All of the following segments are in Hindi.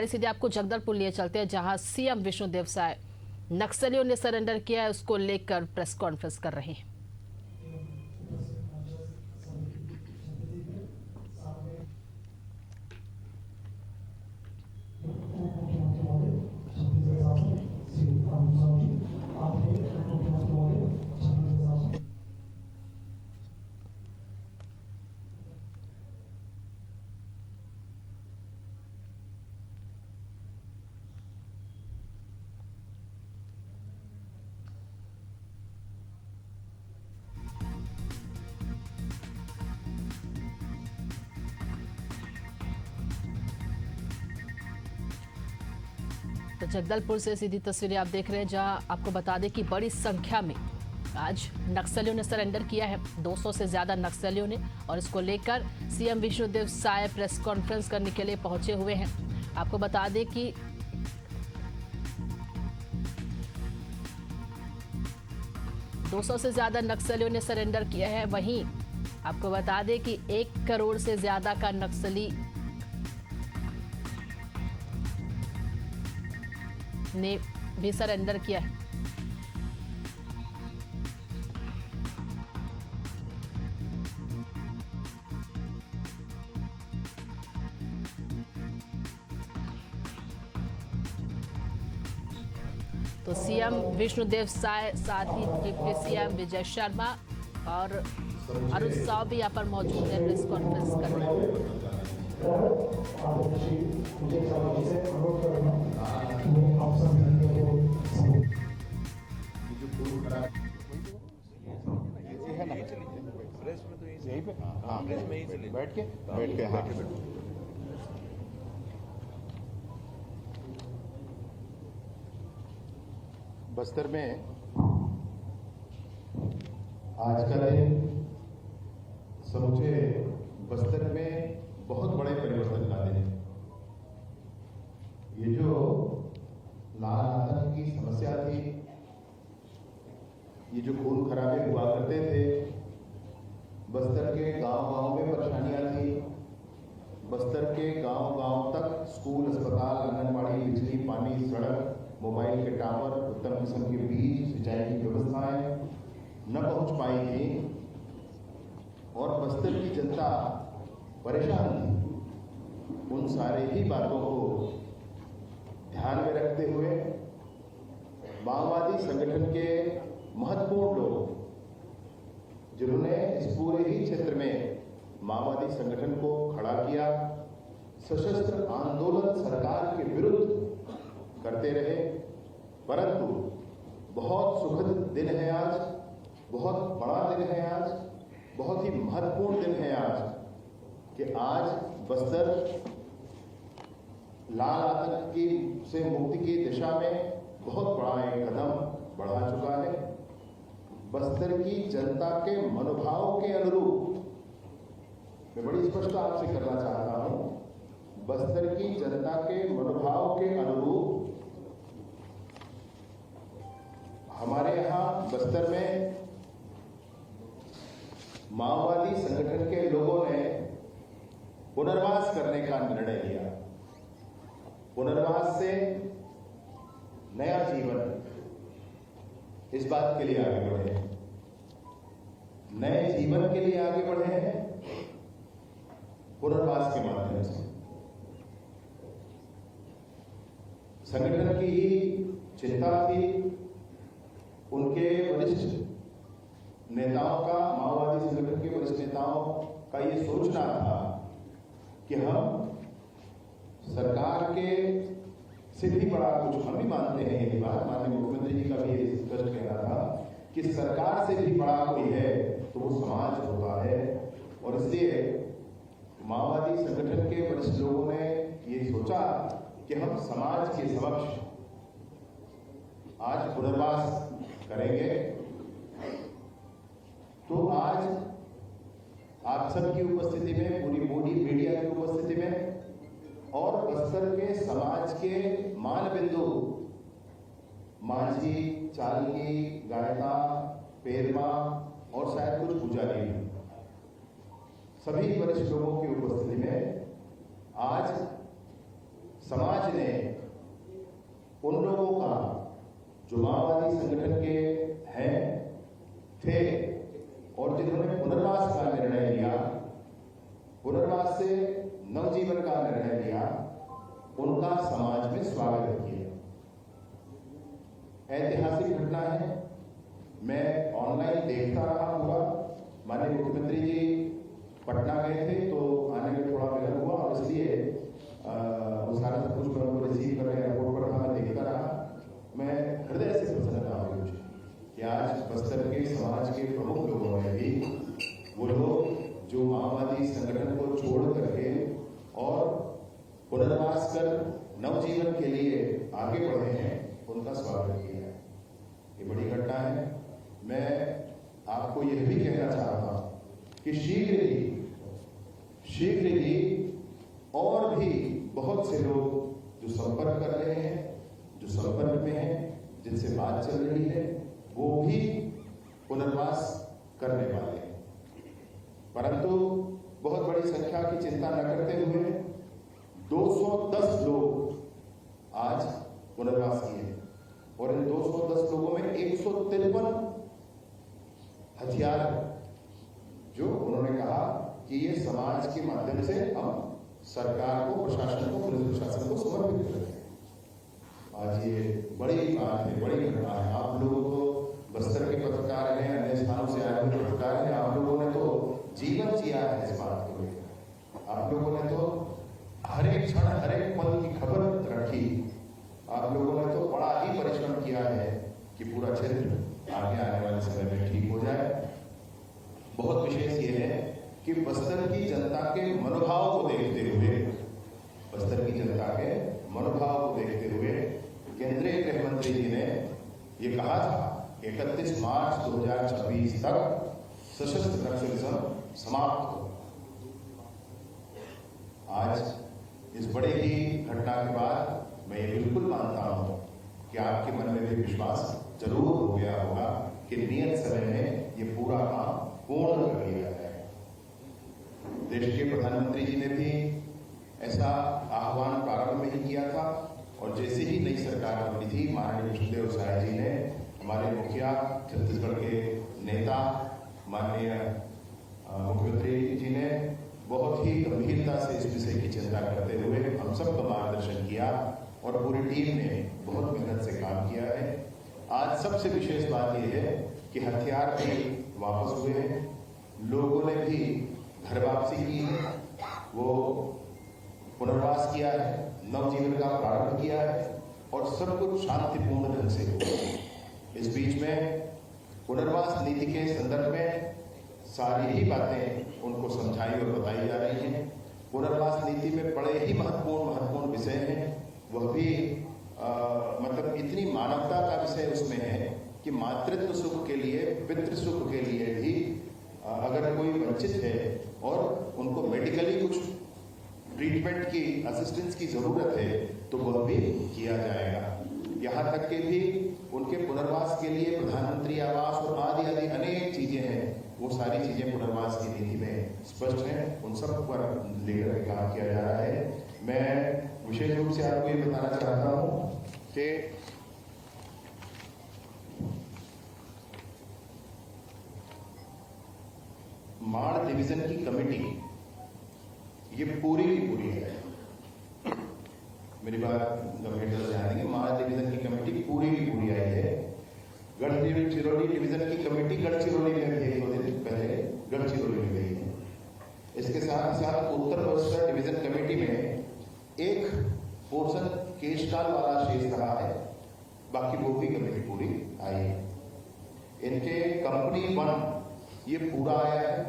जानकारी सीधे आपको जगदलपुर लिए चलते हैं, जहां सीएम विष्णुदेव साय नक्सलियों ने सरेंडर किया है, उसको लेकर प्रेस कॉन्फ्रेंस कर रहे हैं। तो जगदलपुर से सीधी तस्वीरें आप देख रहे हैं, जहां आपको बता दें कि बड़ी संख्या में आज नक्सलियों ने सरेंडर किया है, 200 से ज्यादा नक्सलियों ने, और इसको लेकर CM Vishnudeo Sai press conference करने के लिए पहुंचे हुए हैं। आपको बता दें कि दो से ज्यादा नक्सलियों ने सरेंडर किया है। वहीं आपको बता दें कि 1 करोड़ से ज्यादा का नक्सली ने भी सरेंडर किया है। तो सीएम विष्णुदेव साय, साथ ही डिप्टी सीएम विजय शर्मा और अरुण साव भी यहाँ पर मौजूद है, प्रेस कॉन्फ्रेंस कर रहे हैं। बैठ के हाँ। बस्तर में आज का दिन समूचे बस्तर में बहुत बड़े परिवर्तन का दिन है। ये जो लाल आतंक की समस्या थी, ये जो खून खराबे हुआ करते थे, बस्तर के गांव-गांव में परेशानियां थी, बस्तर के गांव-गांव तक स्कूल, अस्पताल, आंगनबाड़ी, बिजली, पानी, सड़क, मोबाइल के टावर, उत्तम किस्म के बीज, सिंचाई की व्यवस्थाएं न पहुंच पाई थी और बस्तर की जनता परेशान थी। उन सारे ही बातों को ध्यान में रखते हुए माओवादी संगठन के महत्वपूर्ण लोग, जिन्होंने इस पूरे ही क्षेत्र में माओवादी संगठन को खड़ा किया, सशस्त्र आंदोलन सरकार के विरुद्ध करते रहे, परंतु बहुत सुखद दिन है आज, बहुत बड़ा दिन है आज, बहुत ही महत्वपूर्ण दिन है आज, कि आज बस्तर लाल आतंक की से मुक्ति की दिशा में बहुत बड़ा एक कदम बढ़ा चुका है। बस्तर की जनता के मनोभाव के अनुरूप मैं बड़ी स्पष्ट आपसे करना चाहता हूं, बस्तर की जनता के मनोभाव के अनुरूप हमारे यहाँ बस्तर में माओवादी संगठन के लोगों ने पुनर्वास करने का निर्णय लिया। पुनर्वास से नया जीवन, इस बात के लिए आगे बढ़े हैं, नए जीवन के लिए आगे बढ़े हैं पुनर्वास के माध्यम से। संगठन की ही चिंता थी, उनके वरिष्ठ नेताओं का, माओवादी संगठन के वरिष्ठ नेताओं का ये सोचना था कि हम सरकार के से भी बड़ा कुछ, हम भी मानते हैं ये बात, माननीय मुख्यमंत्री जी का भी ये स्पष्ट कहना था कि सरकार से भी बड़ा कोई है तो वो समाज होता है। और इसलिए माओवादी संगठन के वरिष्ठ लोगों ने ये सोचा कि हम समाज के समक्ष आज पुनर्वास करेंगे। तो आज आप सबकी उपस्थिति में, पूरी मोदी मीडिया की उपस्थिति में और बस्तर के समाज के मानबिंदु मांझी, चालकी, गायता, पेरमा और शायद कुछ पुजारी, सभी वरिष्ठ लोगों की उपस्थिति में आज समाज ने उन लोगों का जो माओवादी संगठन के हैं थे और जिन्होंने पुनर्वास का निर्णय लिया, पुनर्वास से नवजीवन का निर्णय लिया, उनका समाज में स्वागत किया। ऐतिहासिक घटना है। मैं ऑनलाइन देखता रहा हुआ। माननीय मुख्यमंत्री जी पटना गए थे तो आने में थोड़ा विलंब हुआ और इसलिए वो सारा सब कुछ मैं उनको रिसीव करने एयरपोर्ट पर था। मैं देखता रहा। मैं हृदय से प्रसन्नता हुई मुझे कि आज बस्तर के समाज के प्रमुख लोगों में भी वो लोग जो माओवादी संगठन को छोड़ करके और पुनर्वास कर नवजीवन के लिए आगे बढ़े हैं, उनका स्वागत किया है। ये बड़ी घटना है। मैं आपको यह भी कहना चाहता हूं कि शीघ्र ही और भी बहुत से लोग जो संपर्क कर रहे हैं, जो संपर्क में हैं, जिनसे बात चल रही है, वो भी पुनर्वास करने वाले हैं। परंतु बहुत बड़ी संख्या की चिंता न करते हुए 210 लोग आज पुनर्वास किए और इन 210 लोगों में 153 हथियार जो उन्होंने कहा कि ये समाज के माध्यम से हम सरकार को, प्रशासन को, पुलिस प्रशासन को समर्पित कर रहे हैं। आज ये बड़ी बात है, बड़ी घटना है। आप लोगों को बस्तर के पत्रकार हैं, अन्य स्थानों से आए हुए पत्रकार हैं, आप लोगों ने तो जीवन जिया है इस बात को लेकर। आप लोगों ने तो हर एक क्षण, हर एक पल की खबर रखी। आप लोगों ने तो बड़ा ही परिश्रम किया है कि पूरा क्षेत्र आगे आने वाले समय में ठीक हो जाए। बहुत विशेष ये है कि बस्तर की जनता के मनोभाव को देखते हुए, बस्तर की जनता के मनोभाव को देखते हुए केंद्रीय गृह मंत्री जी ने ये कहा था 31 मार्च 2026 तक सशस्त्र नक्सलिज्म समाप्त हो। आज इस बड़े ही घटना के बाद मैं ये बिल्कुल मानता हूं कि आपके मन में भी विश्वास जरूर हो गया होगा कि नियत समय में ये पूरा काम पूर्ण कर लिया जाएगा। देश के प्रधानमंत्री जी ने भी ऐसा आह्वान प्रारंभ में ही किया था और जैसे ही नई सरकार बनी थी, माननीय विष्णुदेव साय जी ने, हमारे मुखिया, छत्तीसगढ़ के नेता, माननीय मुख्यमंत्री जी ने बहुत ही गंभीरता से इस विषय की चिंता करते हुए हम सबका मार्गदर्शन किया और पूरी टीम ने बहुत मेहनत से काम किया है। आज सबसे विशेष बात यह है कि हथियार भी वापस हुए हैं, लोगों ने भी घर वापसी की है, वो पुनर्वास किया है, नवजीवन का प्रारंभ किया है और सब कुछ शांतिपूर्ण ढंग से हुआ। इस बीच में पुनर्वास नीति के संदर्भ में सारी ही बातें उनको समझाई और बताई जा रही हैं। पुनर्वास नीति में बड़े ही महत्वपूर्ण विषय हैं। वह भी मतलब इतनी मानवता का विषय उसमें है कि मातृत्व सुख के लिए, पितृ सुख के लिए भी अगर कोई वंचित है और उनको मेडिकली कुछ ट्रीटमेंट की, असिस्टेंस की जरूरत है तो वह भी किया जाएगा। यहाँ तक के भी उनके पुनर्वास के लिए प्रधानमंत्री आवास और आदि अनेक चीजें हैं, वो सारी चीजें पुनर्वास की नीति में स्पष्ट हैं। उन सब पर लेकर काम किया जा रहा है। मैं विशेष रूप से आपको ये बताना चाहता हूं कि माड़ डिवीजन की कमेटी ये पूरी की पूरी है। मेरी बात गंभीरता से ध्यान देंगे। माड़ डिवीजन की कमेटी पूरी की पूरी आई है। गढ़चिरौली डिवीजन की कमेटी गढ़चिरौली में भी 1-2 दिन पहले गढ़चिरौली में गई है। इसके साथ साथ उत्तर बस्तर डिवीजन कमेटी में एक पोर्शन केशकाल वाला शेष रहा है, बाकी वो भी कमेटी पूरी आई है। इनके कंपनी 1 ये पूरा आया है।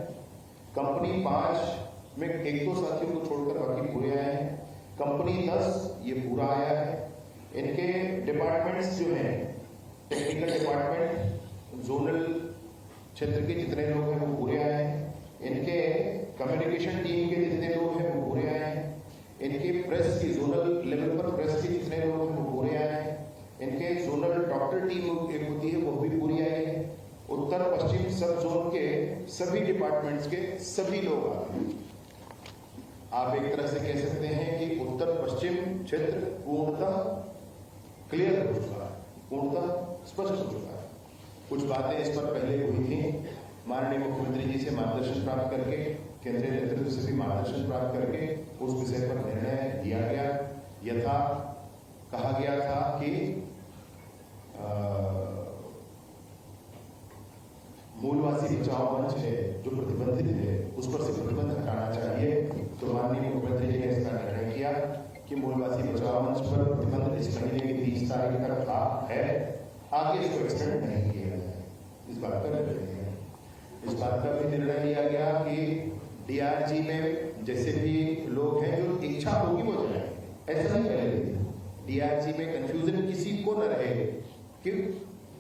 कंपनी 5 में 1-2 साथियों को छोड़कर बाकी पूरे आए हैं। कंपनी 10 ये पूरा आया है। इनके डिपार्टमेंट्स जो हैं, टेक्निकल डिपार्टमेंट, जोनल क्षेत्र के जितने लोग हैं वो पूरे आए हैं। इनके कम्युनिकेशन टीम के जितने लोग हैं वो पूरे आए हैं। इनके प्रेस की जोनल लेवल पर प्रेस के जितने लोग हैं वो पूरे आए हैं। इनके जोनल डॉक्टर टीम एक होती है वो भी पूरी आई है। उत्तर पश्चिम सब जोन के सभी डिपार्टमेंट्स के सभी लोग आते हैं। आप एक तरह से कह सकते हैं कि उत्तर पश्चिम क्षेत्र पूर्णतः क्लियर हो चुका है, पूर्णतः स्पष्ट हो चुका है। कुछ बातें इस पर पहले हुई थी, माननीय मुख्यमंत्री जी से मार्गदर्शन प्राप्त करके, केंद्रीय नेतृत्व से भी मार्गदर्शन प्राप्त करके उस विषय पर निर्णय लिया गया। यथा कहा गया था कि मूलवासी बचाओ मंच है जो प्रतिबंधित है उस पर से प्रतिबंध हटाना चाहिए। तो माननीय मुख्यमंत्री जी ने इसका निर्णय किया कि मूलवासी बचाओ मंच पर प्रतिबंध इस महीने की 30 तारीख तक था है, आगे इसको एक्सटेंड नहीं किया जाए, इस बात का निर्णय लिया। इस बात का भी निर्णय लिया गया कि डीआरजी में जैसे भी लोग हैं जो इच्छा होगी वो जाए, ऐसा नहीं पहले डीआरजी में कंफ्यूजन किसी को न रहे कि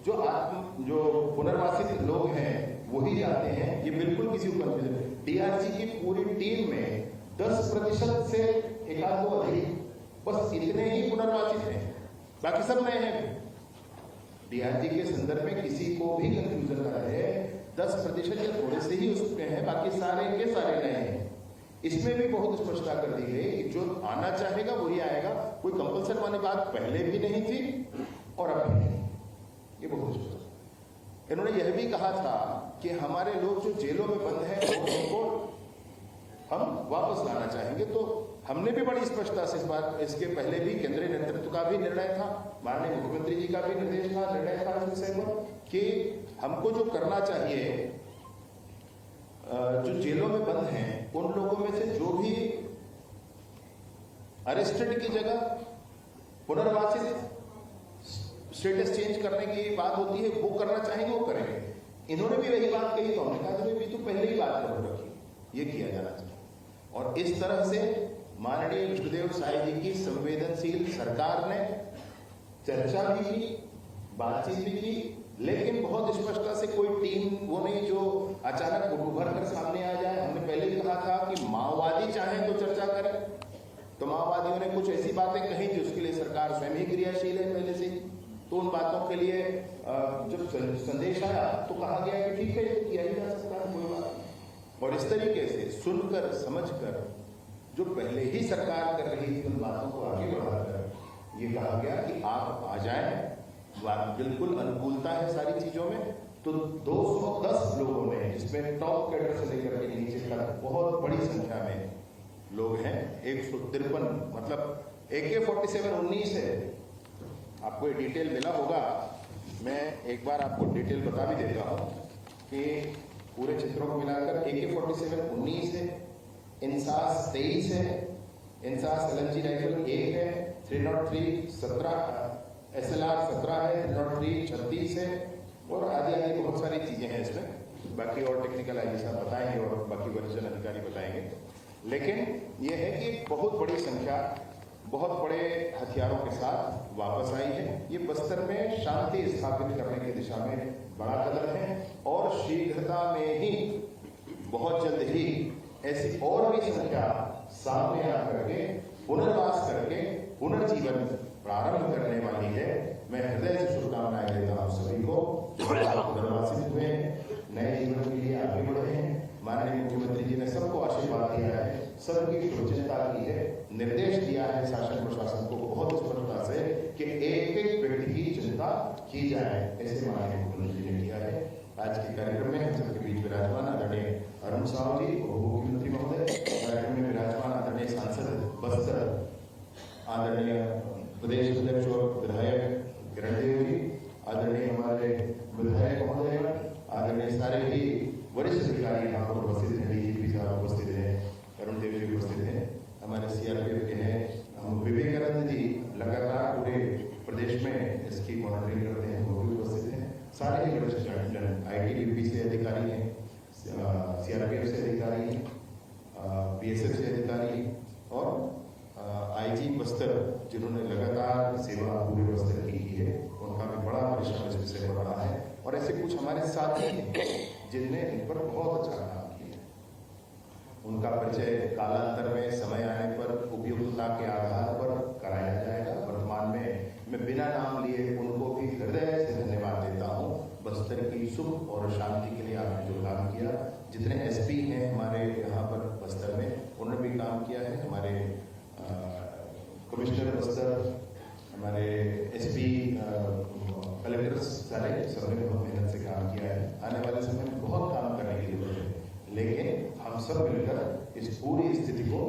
जो पुनर्वासित लोग हैं वही जाते हैं, ये बिल्कुल किसी को कंफ्यूजन। डीआरजी की पूरी टीम में 10% से एकाध दो अधिक, बस इतने ही पुनर्वासित हैं, बाकी सब नए हैं। डीआरजी के संदर्भ में किसी को भी कंफ्यूजन न रहे, 10% या थोड़े से ही उसमें हैं, बाकी सारे के सारे नए हैं। इसमें भी बहुत स्पष्टता कर दी गई कि जो आना चाहेगा वही आएगा, कोई कंपल्सन वाली बात पहले भी नहीं थी और अब भी नहीं, ये बहुत स्पष्ट। इन्होंने यह भी कहा था कि हमारे लोग जो जेलों में बंद हैं उनको हम वापस लाना चाहेंगे। तो हमने भी बड़ी स्पष्टता से इस बात, इसके पहले भी केंद्रीय नेतृत्व का भी निर्णय था, माननीय मुख्यमंत्री जी का भी निर्णय था इस विषय पर कि हमको जो करना चाहिए, जो जेलों में बंद हैं उन लोगों में से जो भी अरेस्टेड की जगह पुनर्वासित स्टेटस चेंज करने की बात होती है वो करना चाहेंगे वो करेंगे। इन्होंने भी वही बात कही, तो हमने कहा भी तो पहले ही बात कर रखी, ये किया जाना चाहिए। और इस तरह से माननीय विष्णुदेव साई जी की संवेदनशील सरकार ने चर्चा भी की, बातचीत भी की, लेकिन बहुत स्पष्टता से कोई टीम वो नहीं जो अचानक उभर कर सामने आ जाए। हमने पहले ही कहा था कि माओवादी चाहें तो चर्चा करें, तो माओवादियों ने कुछ ऐसी बातें कही थी, उसके लिए सरकार स्वयं ही क्रियाशील है पहले से। तो उन बातों के लिए जब संदेश आया तो कहा गया कि ठीक है ये किया ही जा सकता है, कोई बात नहीं। और इस तरीके से सुनकर समझकर जो पहले ही सरकार कर रही थी उन बातों को आगे बढ़ाकर ये कहा गया कि आप आ जाएं, बिल्कुल अनुकूलता है सारी चीजों में। तो 210 लोगों ने, जिसमें टॉप कैडर से लेकर के नीचे तक बहुत बड़ी संख्या में लोग हैं, 153, मतलब AK-47 19 है। आपको ये डिटेल मिला होगा, मैं एक बार आपको डिटेल बता भी देता हूँ कि पूरे क्षेत्रों को मिलाकर AK-47 19 है, इंसास 23 है, इंसास LMG राइफल 1 है, 303 17, SLR 17 है, 303 36 है, और आदि आदि बहुत सारी चीजें हैं इसमें। बाकी और टेक्निकल आई साहब बताएंगे और बाकी वरिष्ठ अधिकारी बताएंगे। लेकिन यह है कि बहुत बड़ी संख्या बहुत बड़े हथियारों के साथ वापस आई है। ये बस्तर में शांति स्थापित करने की दिशा में बड़ा कदम है और शीघ्रता में ही, बहुत जल्द ही ऐसी और भी संख्या सामने आकर के पुनर्वास करके पुनर्जीवन प्रारंभ करने वाली है। मैं हृदय से शुभकामनाएं देता हूँ सभी को, पुनर्वासित हुए नए जीवन के लिए आगे बढ़े हैं। माननीय मुख्यमंत्री जी ने सबको आशीर्वाद दिया है, सबकी शुभचिंता की है, निर्देश दिया है शासन प्रशासन को बहुत स्पष्टता से कि एक एक व्यक्ति की चिंता की जाए, ऐसे माननीय मुख्यमंत्री जी ने किया है। आज के कार्यक्रम में हम सबके बीच विराजमान आदरणीय अरुण साहू जी, उप मुख्यमंत्री महोदय, कार्यक्रम में विराजमान आदरणीय सांसद बस्तर आदरणीय प्रदेश अध्यक्ष और विधायक किरणदेव जी, आदरणीय हमारे विधायक महोदय, आदरणीय सारे ही वरिष्ठ अधिकारी यहाँ पर उपस्थित हैं, डीजीपी साहब उपस्थित हैं, अरुण देव जी उपस्थित हैं, हमारे सीआरपीएफ के हैं, हम विवेकानंद जी लगातार पूरे प्रदेश में इसकी मॉनिटरिंग करते हैं, वो भी उपस्थित हैं। सारे ही वरिष्ठ ITBP से अधिकारी हैं, सीआरपीएफ से अधिकारी हैं, BSF से अधिकारी और IG बस्तर जिन्होंने लगातार सेवा पूरे बस्तर की है, उनका भी बड़ा परिश्रम इस विषय पर रहा है। और ऐसे कुछ हमारे साथी हैं जिनने इन पर बहुत अच्छा काम किया। उनका परिचय कालांतर में समय आने पर उपयुक्तता के आधार पर कराया जाएगा। वर्तमान में मैं बिना नाम लिए उनको भी हृदय से धन्यवाद देता हूँ। बस्तर की सुख और शांति के लिए आपने जो काम किया, जितने SP हैं हमारे यहाँ पर बस्तर में, उन्होंने भी काम किया है। हमारे कमिश्नर बस्तर, हमारे एसपी, कलेक्टर्स सारे सबने बहुत मेहनत से काम किया है। आने वाले समय में बहुत काम करने की जरूरत है, लेकिन हम सब मिलकर इस पूरी स्थिति को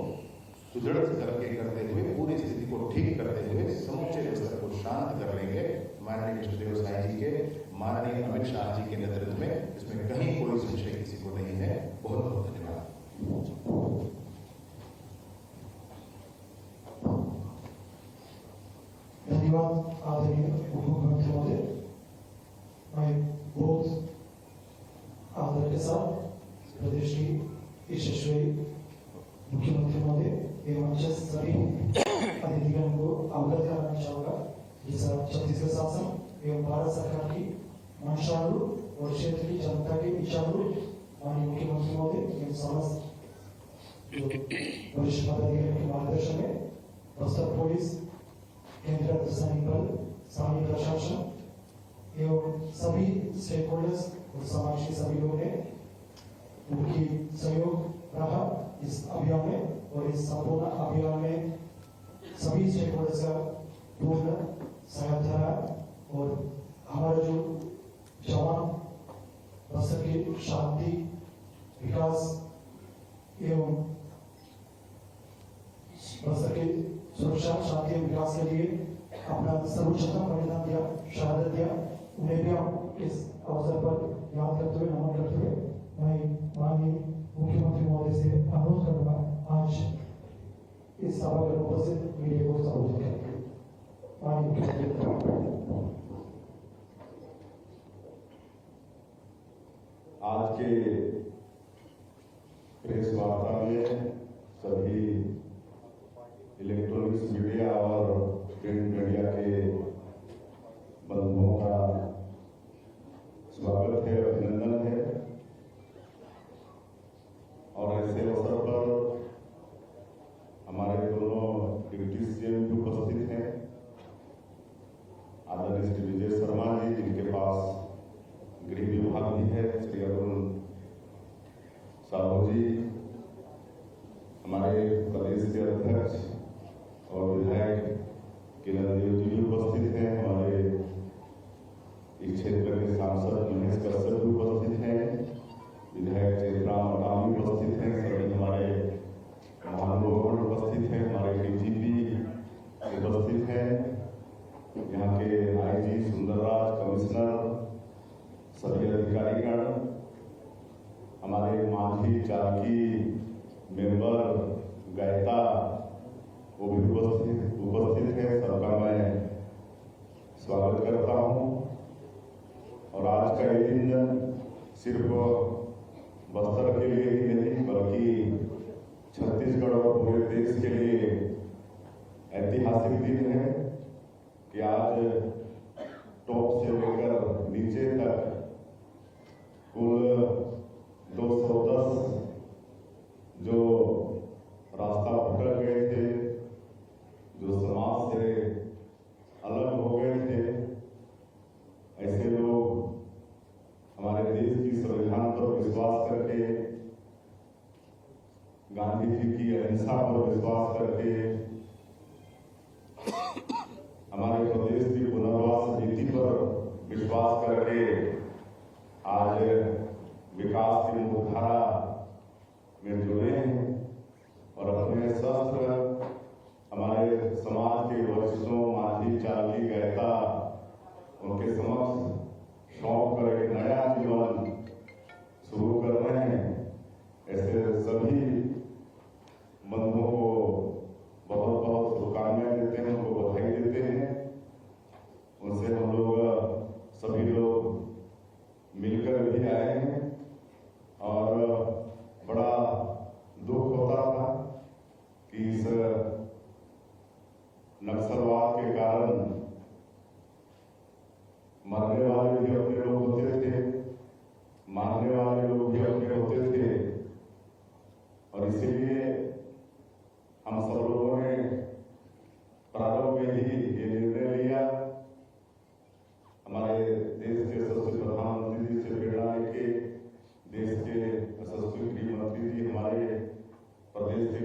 सुदृढ़ करते हुए, पूरी स्थिति को ठीक करते हुए समूचे बस्तर को शांत कर लेंगे। माननीय कृष्णदेव साई जी के, माननीय अमित शाह जी के नेतृत्व में इसमें कहीं कोई संशय किसी को नहीं है। बहुत बहुत धन्यवाद। धन्यवाद आदरणीय मुख्यमंत्री महोदय। मैं बहुत आदर के साथ प्रदेश की यशस्वी मुख्यमंत्री महोदय एवं सभी अधिकारियों को अवगत कराना चाहूंगा कि छत्तीसगढ़ शासन एवं भारत सरकार की मंशालु और क्षेत्र की जनता के विचारों माननीय मुख्यमंत्री महोदय एवं समस्त वरिष्ठ पदाधिकारियों के मार्गदर्शन में बस्तर पुलिस, केंद्रीय अर्धसैनिक बल, स्थानीय प्रशासन एवं सभी स्टेक होल्डर्स और समाज के सभी लोगों ने उनकी सहयोग रहा इस अभियान में। और इस संपूर्ण अभियान में सभी स्टेक होल्डर्स का पूर्ण सहायता रहा। और हमारे जो जवान बस्तर की शांति, विकास एवं बस्तर की सुरक्षा, शांति एवं विकास के लिए अपना सर्वोच्चतम बलिदान दिया, शहादत दिया, उन्हें भी हम इस अवसर पर याद करते हुए, नमन करते हुए मैं माननीय मुख्यमंत्री महोदय से अनुरोध करूंगा आज इस सभा में उपस्थित मीडिया को संबोधित करेंगे। माननीय मुख्यमंत्री। आज के प्रेस वार्ता में सभी इलेक्ट्रॉनिक्स मीडिया और प्रिंट मीडिया के बंधुओं का स्वागत है, अभिनंदन है। और ऐसे अवसर पर हमारे दोनों डिप्टी सीएम भी उपस्थित हैं, आदरणीय श्री विजय शर्मा जी, जिनके पास गृह विभाग भी है, श्री अरुण साहू जी, हमारे प्रदेश के अध्यक्ष और विधायक किरण देव जी भी उपस्थित हैं, हमारे इस क्षेत्र के सांसद महेश कश्यप भी उपस्थित हैं, विधायक चेतराम अटाम भी उपस्थित हैं, सभी हमारे महानुभाव उपस्थित हैं, हमारे डीजीपी उपस्थित हैं, यहाँ के आईजी सुंदरराज, कमिश्नर, सभी अधिकारीगण, हमारे माझी, चालकी, मेंबर, गायिका वो भी उपस्थित है। सबका मैं स्वागत करता हूँ। और आज का ये दिन सिर्फ बस्तर के लिए ही नहीं बल्कि छत्तीसगढ़ और पूरे देश के लिए ऐतिहासिक दिन है कि आज टॉप से लेकर नीचे तक कुल 210 जो रास्ता भटक गए थे, जो समाज से अलग हो गए थे, ऐसे लोग हमारे देश की संविधान पर विश्वास करके, गांधी जी की अहिंसा पर विश्वास करके, हमारे प्रदेश की पुनर्वास नीति पर विश्वास करके आज विकास की मुख्यधारा में जुड़े हैं और अपने शस्त्र हमारे समाज के वरिष्ठों, माझी, चालकी, गायिका उनके समक्ष सौंप कर एक नया जीवन शुरू कर रहे हैं। ऐसे सभी बंधुओं को बहुत बहुत शुभकामनाएं देते हैं, उनको बधाई देते हैं। उनसे हम लोग सभी लोग मिलकर भी आए हैं और बड़ा दुख होता था कि इस नक्सलवाद के कारण मरने वाले भी अपने लोग होते थे, मारने वाले लोग भी अपने होते थे। और इसीलिए हम सब लोगों ने प्रारंभ में ही ये निर्णय लिया, हमारे देश के यशस्वी प्रधानमंत्री जी से प्रेरणा लेके, देश के यशस्वी गृह मंत्री जी, हमारे प्रदेश के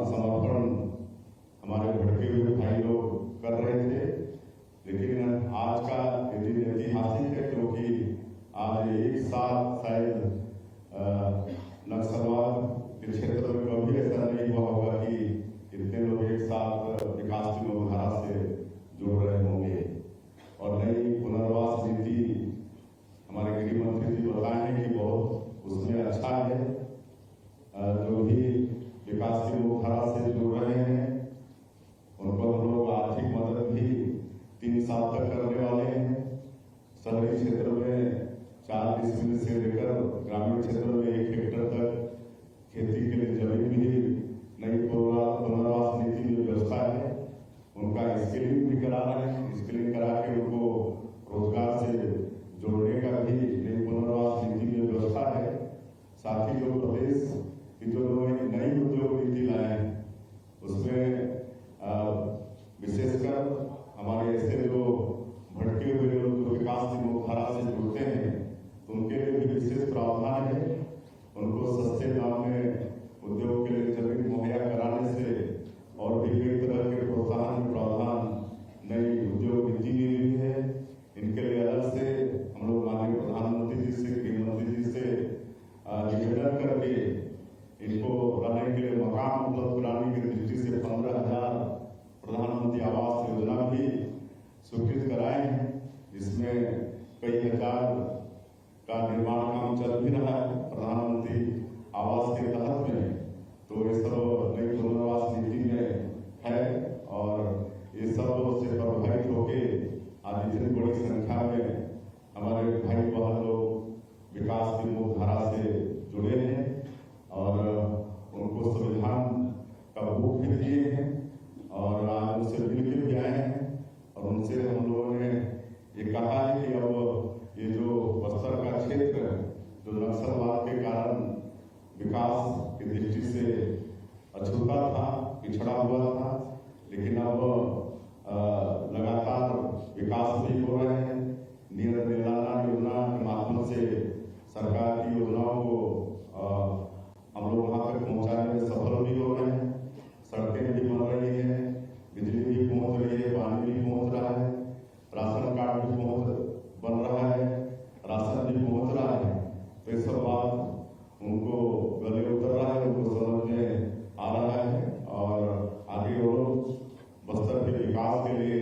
समर्पण हमारे भटके हुए भाई लोग कर रहे थे। लेकिन आज का दिन ऐतिहासिक है क्योंकि आज एक साथ शायद नक्सलवाद के क्षेत्र में कभी ऐसा नहीं हुआ होगा कि इतने लोग एक साथ विकास की मुख्यधारा से जुड़ रहे होंगे। और नई पुनर्वास नीति हमारे गृह मंत्री जी बताए हैं कि बहुत उसमें अच्छा है। जो भी विकास की मुख्यधारा से जुड़ रहे हैं उनको हम लोग आर्थिक मदद भी 3 साल तक करने वाले हैं। शहरी क्षेत्र में 4 डिसमिल से लेकर ग्रामीण क्षेत्र में 1 हेक्टेयर तक खेती के लिए जमीन भी नई पुनर्वास नीति में व्यवस्था है। उनका स्किलिंग भी करा रहे हैं। स्किलिंग करा के उनको रोजगार से जोड़ने का भी नई पुनर्वास नीति में व्यवस्था है। साथ ही जो प्रदेश की जो नई उद्योग नीति लाए हैं उसमें विशेषकर हमारे ऐसे जो भटके हुए लोग जो विकास की मुख्यधारा से जुड़ते हैं तो उनके लिए भी विशेष प्रावधान है। उनको सस्ते दाम में उद्योग के लिए जमीन मुहैया कराने से और भी कई तरह के प्रोत्साहन प्रावधान नई उद्योग नीति में भी है। इनके लिए अलग से हम लोग माननीय प्रधानमंत्री जी से, गृह मंत्री जी से निवेदन करके इनको रहने के लिए मकान उपलब्ध कराने की दृष्टि से 15,000 प्रधानमंत्री आवास योजना भी स्वीकृत कराए हैं, जिसमें कई हजार का निर्माण काम चल भी रहा है प्रधानमंत्री आवास के तहत में। तो ये सब नई पुनर्वास नीति में है और ये सब से प्रभावित होके आज इतनी बड़ी संख्या में हमारे भाई बहन लोग विकास की मुख्यधारा से जुड़े हैं और उनको संविधान का बुक भी दिए हैं और आज उनसे मिलकर भी आए हैं। और उनसे हम लोगों ने ये कहा है कि अब ये जो बस्तर का क्षेत्र जो नक्सलवाद के कारण विकास की दृष्टि से अछूता था, पिछड़ा हुआ था, लेकिन अब लगातार विकास भी हो रहे हैं। निराला योजना के माध्यम से सरकार की योजनाओं को हम लोग वहां तक पहुंचाने में सफल भी हो रहे हैं। सड़कें भी बन रही है, बिजली भी पहुंच रही है, पानी भी पहुंच रहा है, राशन कार्ड भी बन रहा है, राशन भी पहुंच रहा है। तो ये सब बात उनको गले उतर रहा है, उनको समझ में आ रहा है और आगे वो लोग बस्तर के विकास के लिए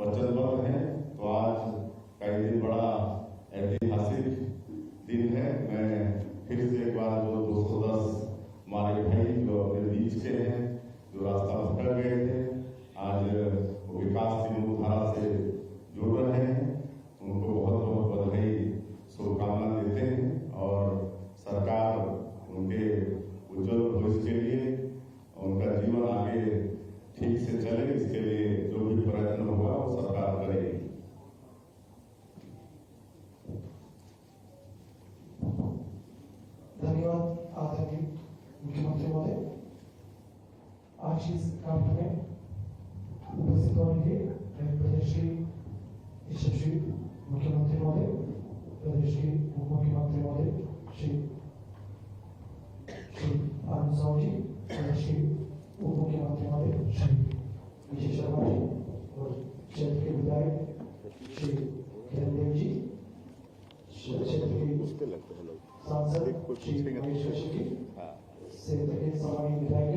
वचनबद्ध हैं। तो आज का ये दिन बड़ा ऐतिहासिक दिन है। मैं फिर से एक बार जो 210 हमारे भाई जो अपने बीच के हैं, जो रास्ता भटक गए थे, आज वो विकास की मुख्यधारा से जुड़ रहे हैं, उनको बहुत बहुत बधाई शुभकामना देते हैं और सरकार उनके उज्जवल भविष्य के लिए उनका जीवन आगे ठीक से चले इसके लिए जो भी प्रयत्न होगा वो सरकार करेगी। धन्यवाद आदरणीय मुख्यमंत्री महोदय। आज इस कार्यक्रम में उपस्थित होने के प्रदेश के यशस्वी मुख्यमंत्री महोदय, प्रदेश के उप मुख्यमंत्री महोदय श्री आनंद साहू जी, प्रदेश के उप मुख्यमंत्री महोदय श्री विजय शर्मा जी और क्षेत्र के विधायक श्री किरण देव जी, क्षेत्र के सांसद श्री महेश कश्यप जी, क्षेत्र के सम्मानित विधायक,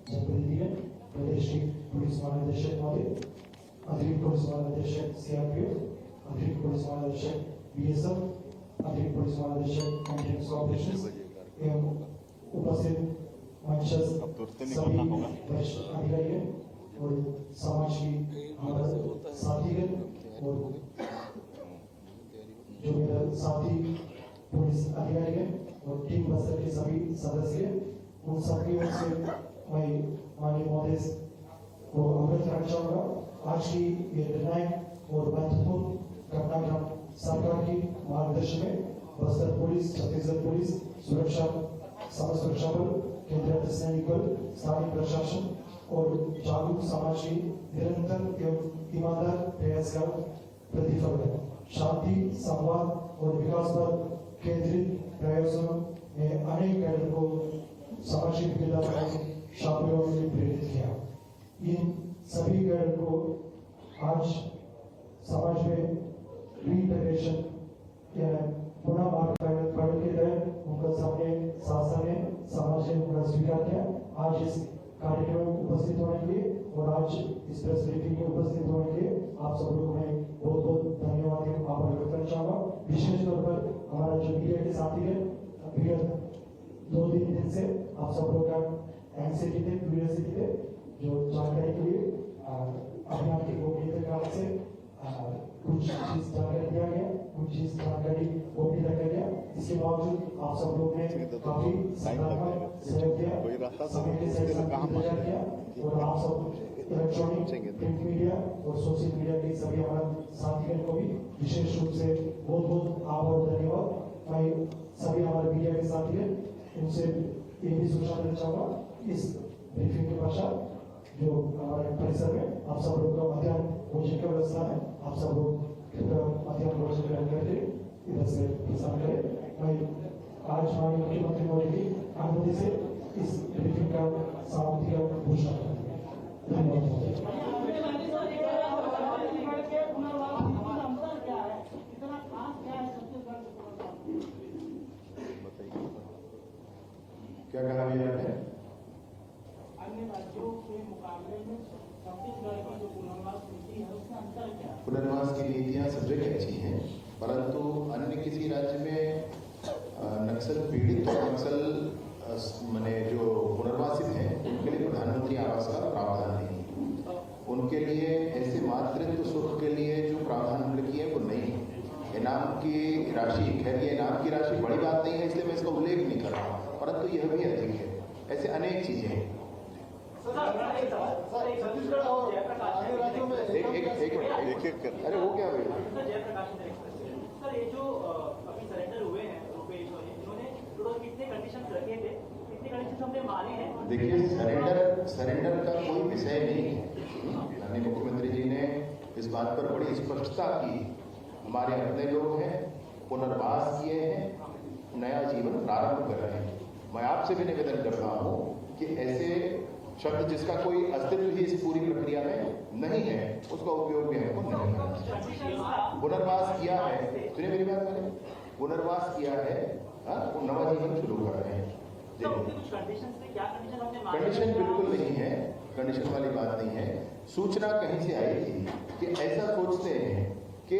जनप्रतिनिधिगण, प्रदेश के पुलिस महानिदेशक महोदय, अतिरिक्त पुलिस महानिदेशक सीआरपीएफ, अतिरिक्त पुलिस महानिदेशक बीएसएफ, अतिरिक्त पुलिस महानिदेशक एंट्रेंस ऑपरेशंस एवं उपस्थित मंचस्थ सभी वरिष्ठ अधिकारीगण और समाज की हमारे साथीगण और जो मेरा साथी पुलिस अधिकारीगण और टीम बस्तर के सभी सदस्य, उन सभी ओर से मैं माननीय महोदय को अवगत करना चाहूँगा। आज की ये निर्णायक और महत्वपूर्ण घटनाक्रम सरकार की मार्गदर्शन में बस्तर पुलिस, छत्तीसगढ़ पुलिस, सुरक्षा, समाज सुरक्षा बल, केंद्रीय अर्धसैनिक बल, स्थानीय प्रशासन और जागरूक समाज की निरंतर एवं ईमानदार प्रयास का प्रतिफल है। शांति, संवाद और विकास पर केंद्रित प्रयासों में अनेक कैडर को सामाजिक विविधता शामिलों ने प्रेरित किया। इन सभी गैर को आज समाज में रीइंटीग्रेशन या पुनः मार्ग के तहत उनका सामने शासन ने समाज ने उनका स्वीकार किया। आज इस कार्यक्रम में उपस्थित होने के लिए और आज इस प्रेस ब्रीफिंग में उपस्थित होने के लिए आप सब लोगों को मैं बहुत बहुत धन्यवाद आभार व्यक्त करना चाहूँगा। विशेष तौर पर हमारा जो मीडिया के साथी है, विगत 2-3 दिन से आप सब लोग का एंग्जाइटी थे, क्यूरियोसिटी थे, जो जानकारी के लिए अभियान की गोपनीयता काल से कुछ चीज जानकारी दिया गया, कुछ चीज जानकारी गोपनीय रखा गया। इसके बावजूद आप सब लोग ने काफी सकारात्मक सहयोग दिया, समय के साथ इंतजार किया और आप सब इलेक्ट्रॉनिक, प्रिंट मीडिया और सोशल मीडिया के सभी हमारे साथियों को भी विशेष रूप से बहुत बहुत आभार और धन्यवाद। मैं सभी हमारे मीडिया के साथी हैं, उनसे ये भी सूचना देना चाहूँगा इस ब्रीफिंग के पश्चात जो हमारे परिसर में आप सब लोग का मध्याह्न भोजन की व्यवस्था है, आप सब लोग मध्याह्न भोजन ग्रहण करके इधर से प्रस्थान करें। मैं आज माननीय मुख्यमंत्री महोदय की अनुमति से इस ब्रीफिंग का समाप्ति का घोषणा करूंगा। धन्यवाद। क्या कहा भैया आपने? अन्य राज्यों के मुकाबले में छत्तीसगढ़ की जो पुनर्वास नीति है उसका अंतर क्या है? पुनर्वास की नीतियाँ सब जगह अच्छी हैं, परंतु अन्य किसी राज्य में नक्सल पीड़ित और नक्सल माने जो पुनर्वासित हैं उनके लिए प्रधानमंत्री आवास का प्रावधान नहीं। उनके लिए ऐसे मातृत्व सुख के लिए जो प्रावधान हमने किए वो नहीं है। इनाम की राशि, खैर ये इनाम की राशि बड़ी बात नहीं है इसलिए मैं इसका उल्लेख नहीं कर रहा हूँ, परंतु यह भी अधिक है। ऐसे अनेक चीजें हैं। अरे वो क्या भाई सर, ये जो अभी सरेंडर हुए हैं रुपेश और इन्होंने कितने कंडीशंस रखे थे, कितने कंडीशंस हमने माने हैं? देखिए, सरेंडर का कोई विषय नहीं है। माननीय मुख्यमंत्री जी ने इस बात पर बड़ी स्पष्टता की, हमारे अपने लोग हैं, पुनर्वास किए हैं, नया जीवन प्रारंभ कर रहे हैं। मैं आपसे भी निवेदन कर रहा हूँ कि ऐसे शब्द जिसका कोई अस्तित्व ही इस पूरी प्रक्रिया में नहीं है उसका उपयोग भी हमको नहीं करना चाहिए। पुनर्वास किया है, सुनिए मेरी बात, मैंने पुनर्वास किया है, वो नवा जीवन शुरू कर रहे हैं। कंडीशन बिल्कुल नहीं है, कंडीशन वाली बात नहीं है। सूचना कहीं से आई थी कि ऐसा सोचते हैं कि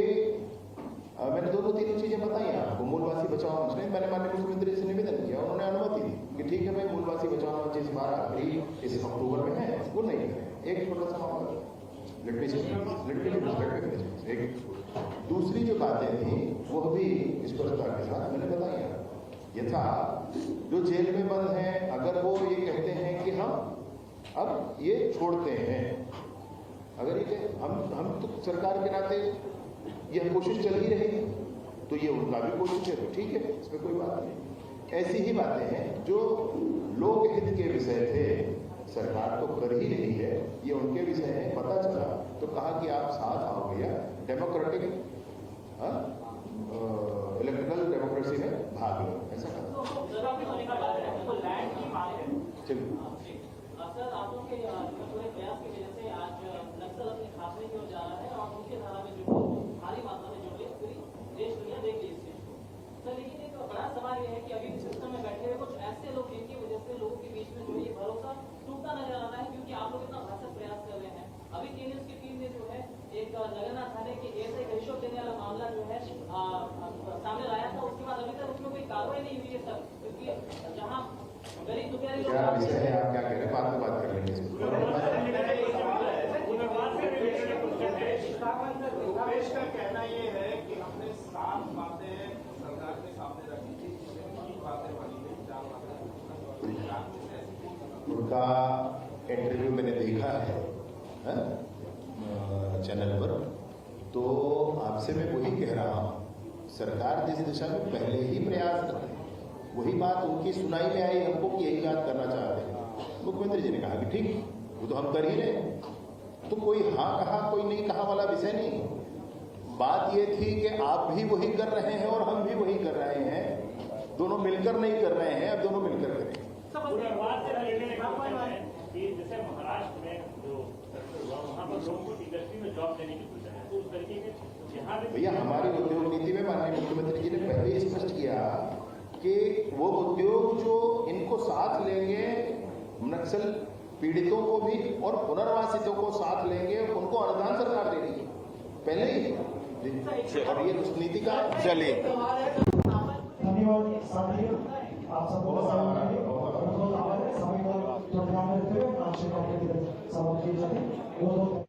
मैंने 2-3 चीजें बताई आपको। मूलवासी बचाओ मंच में मैंने माननीय मुख्यमंत्री से निवेदन किया, उन्होंने अनुमति दी कि ठीक है भाई, मूलवासी बचाओ मंच इस बार आखिरी इस अक्टूबर में है, वो नहीं करें। एक छोटा सा मामला एक दूसरी जो बातें थी वो भी स्पष्टता के साथ मैंने बताई। यथा जो जेल में बंद हैं, अगर वो ये कहते हैं कि हम अब ये छोड़ते हैं, अगर ये हम तो सरकार के नाते यह कोशिश चल ही रही तो ये उनका भी कोशिश है, तो ठीक है, इसमें कोई बात नहीं। ऐसी ही बातें हैं जो लोकहित के विषय थे, सरकार तो कर ही रही है, ये उनके विषय है। पता चला तो कहा कि आप साथ आओ भैया, डेमोक्रेटिक इलेक्ट्रिकल डेमोक्रेसी में भाग लो, ऐसा कहा। सर, आप लोग के पूरे प्रयास की वजह से आज नक्सल अपने खात्मे की ओर जा रहा है और उनके धारा में जो भारी मात्रा में जुड़ रही पूरी देश दुनिया देख ली इस चीज को। सर, लेकिन एक बड़ा सवाल यह है कि अभी सिस्टम में बैठे हुए कुछ ऐसे लोग जिनकी वजह से लोगों के बीच में जो ये भरोसा टूटता नजर आ रहा है, क्योंकि आप लोग इतना भरसक प्रयास कर रहे हैं। अभी टीएनएस की टीम ने जो है एक लगना थाने के ऐसे रिश्वत देने वाला मामला जो है सामने लाया था, उसके बाद अभी तक उसमें कोई कार्रवाई नहीं हुई है सर, क्योंकि जहाँ गरीब दुखियारी क्या विषय है, आप क्या कह रहे हैं? बाद में बात कर लेंगे। रुपेश का कहना ये है कि हमने साफ बातें सरकार के सामने रखी थी, बातें बनी नहीं, 4 बातें। उनका इंटरव्यू मैंने देखा है चैनल पर, तो आपसे मैं वही कह रहा हूँ, सरकार जिस दिशा में पहले ही प्रयास कर रही है वही बात उनकी सुनाई में आई हमको कि यही बात करना चाहते हैं। मुख्यमंत्री जी ने कहा कि ठीक, वो तो हम कर ही रहे, तो कोई हाँ कहा कोई नहीं कहा वाला विषय नहीं। बात ये थी कि आप भी वही कर रहे हैं और हम भी वही कर रहे हैं, दोनों मिलकर नहीं कर रहे हैं, अब दोनों मिलकर करें। भैया हमारी उद्योग नीति में माननीय मुख्यमंत्री जी ने पहले ही स्पष्ट किया कि वो उद्योग जो इनको साथ लेंगे, नक्सल पीड़ितों को भी और पुनर्वासितों को साथ लेंगे, उनको अनुदान सरकार दे रही है पहले ही। और ये उस नीति का चलिए धन्यवाद साथी, आप सबको समय को ध्यान में रखते हुए समाप्त किए जाते हैं।